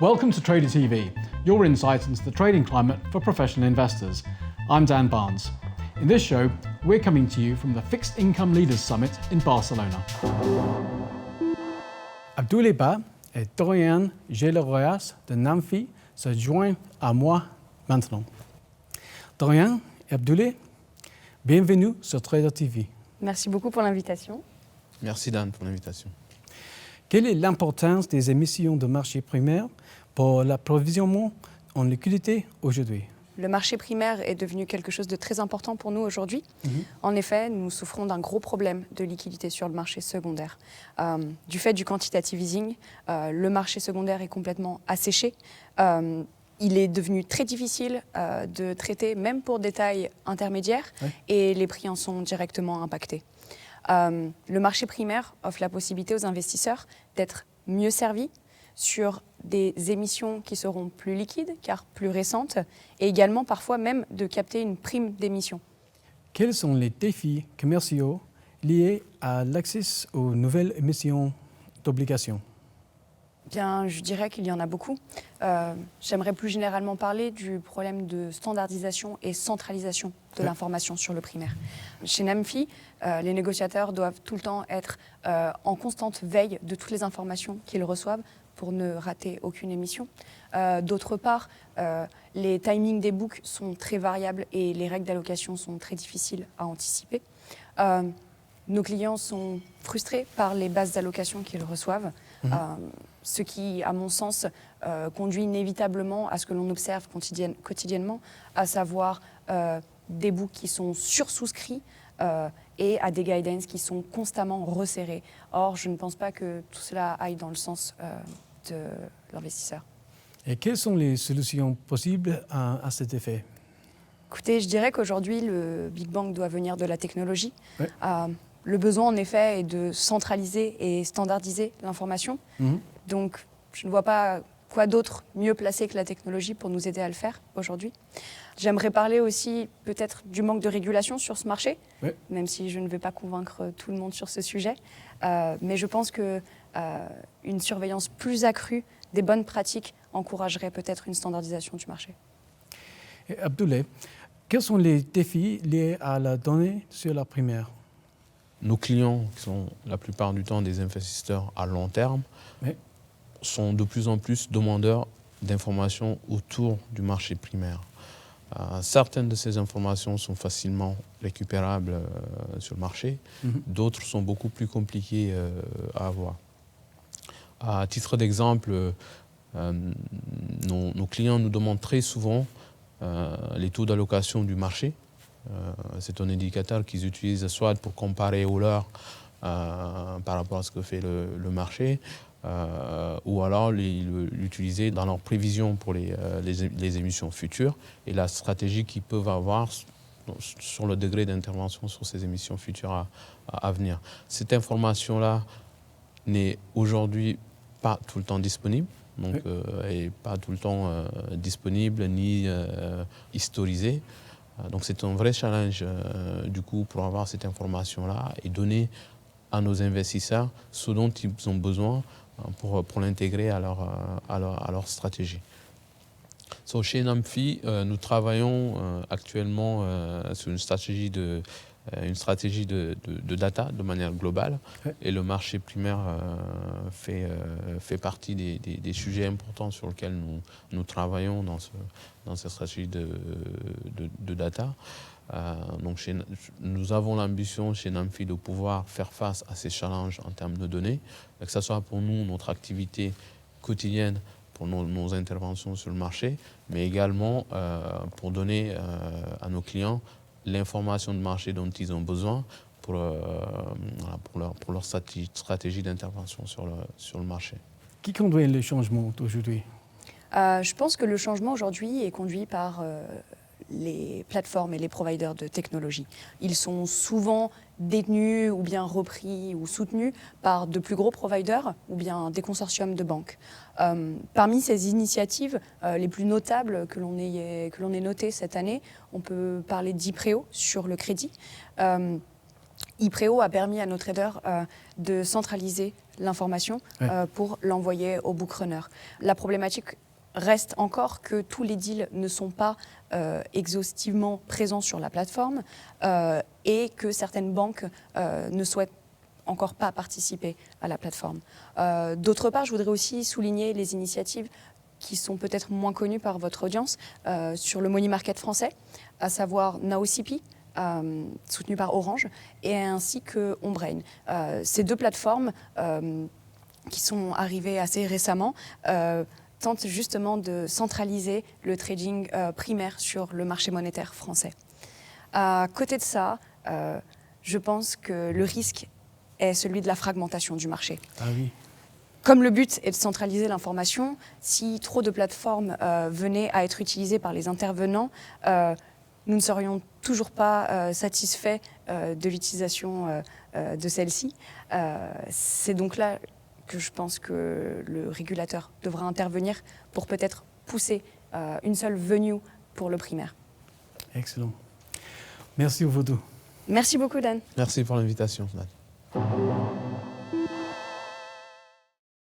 Welcome to Trader TV, your insight into the trading climate for professional investors. I'm Dan Barnes. In this show, we're coming to you from the Fixed Income Leaders Summit in Barcelona. Abdoulaye Ba et Dorian Geloroyas de Namfi se joignent à moi maintenant. Dorian et Abdoulaye, bienvenue sur Trader TV. Merci beaucoup pour l'invitation. Merci Dan pour l'invitation. Quelle est l'importance des émissions de marché primaire pour l'approvisionnement en liquidité aujourd'hui? Le marché primaire est devenu quelque chose de très important pour nous aujourd'hui. En effet, nous souffrons d'un gros problème de liquidité sur le marché secondaire. Du fait du quantitative easing, le marché secondaire est complètement asséché. Il est devenu très difficile de traiter, même pour des tailles intermédiaires, et les prix en sont directement impactés. Le marché primaire offre la possibilité aux investisseurs d'être mieux servis sur des émissions qui seront plus liquides, car plus récentes, et également parfois même de capter une prime d'émission. Quels sont les défis commerciaux liés à l'accès aux nouvelles émissions d'obligations? Bien, je dirais qu'il y en a beaucoup. J'aimerais plus généralement parler du problème de standardisation et centralisation de l'information sur le primaire. Chez Namfi, les négociateurs doivent tout le temps être en constante veille de toutes les informations qu'ils reçoivent pour ne rater aucune émission. D'autre part, les timings des books sont très variables et les règles d'allocation sont très difficiles à anticiper. Nos clients sont frustrés par les bases d'allocation qu'ils reçoivent, ce qui, à mon sens, conduit inévitablement à ce que l'on observe quotidiennement, à savoir des books qui sont sursouscrits et à des guidelines qui sont constamment resserrés. Or, je ne pense pas que tout cela aille dans le sens de l'investisseur. Et quelles sont les solutions possibles à cet effet? Écoutez, je dirais qu'aujourd'hui, le Big Bang doit venir de la technologie. Le besoin, en effet, est de centraliser et standardiser l'information. Donc, je ne vois pas quoi d'autre mieux placé que la technologie pour nous aider à le faire aujourd'hui. J'aimerais parler aussi peut-être du manque de régulation sur ce marché, même si je ne vais pas convaincre tout le monde sur ce sujet. Mais je pense qu'une surveillance plus accrue des bonnes pratiques encouragerait peut-être une standardisation du marché. Et Abdoulaye, quels sont les défis liés à la donnée sur la primaire? Nos clients, qui sont la plupart du temps des investisseurs à long terme, sont de plus en plus demandeurs d'informations autour du marché primaire. Certaines de ces informations sont facilement récupérables sur le marché, d'autres sont beaucoup plus compliquées à avoir. À titre d'exemple, nos clients nous demandent très souvent les taux d'allocation du marché. C'est un indicateur qu'ils utilisent soit pour comparer au leur par rapport à ce que fait le marché, ou alors l'utiliser dans leurs prévisions pour les émissions futures et la stratégie qu'ils peuvent avoir sur le degré d'intervention sur ces émissions futures à venir. Cette information-là n'est aujourd'hui pas tout le temps disponible, donc et pas tout le temps disponible ni historisée. Donc c'est un vrai challenge du coup pour avoir cette information-là et donner à nos investisseurs ce dont ils ont besoin pour l'intégrer à leur stratégie. Chez Namfi, nous travaillons actuellement sur une stratégie de data de manière globale et le marché primaire fait partie des sujets importants sur lesquels nous travaillons dans cette stratégie de data. Donc nous avons l'ambition chez Namfi de pouvoir faire face à ces challenges en termes de données, que ce soit pour nous, notre activité quotidienne, pour nos interventions sur le marché, mais également pour donner à nos clients l'information de marché dont ils ont besoin pour leur stratégie d'intervention sur le marché. Qui conduit le changement aujourd'hui? Je pense que le changement aujourd'hui est conduit par les plateformes et les providers de technologie. Ils sont souvent détenus ou bien repris ou soutenus par de plus gros providers ou bien des consortiums de banques. Parmi ces initiatives, les plus notables que l'on ait notées cette année, on peut parler d'Ipreo sur le crédit. Ipreo a permis à nos traders de centraliser l'information pour l'envoyer au bookrunner. La problématique reste encore que tous les deals ne sont pas exhaustivement présents sur la plateforme et que certaines banques ne souhaitent encore pas participer à la plateforme. D'autre part, je voudrais aussi souligner les initiatives qui sont peut-être moins connues par votre audience sur le money market français, à savoir NowCP, soutenu par Orange, et ainsi que Onbrain. Ces deux plateformes qui sont arrivées assez récemment tentent justement de centraliser le trading primaire sur le marché monétaire français. À côté de ça, je pense que le risque est celui de la fragmentation du marché. Ah oui. Comme le but est de centraliser l'information, si trop de plateformes venaient à être utilisées par les intervenants, nous ne serions toujours pas satisfaits de l'utilisation de celle-ci. C'est donc là que je pense que le régulateur devra intervenir pour peut-être pousser une seule venue pour le primaire. Excellent. Merci Vodou. Merci beaucoup, Dan. Merci pour l'invitation, Dan.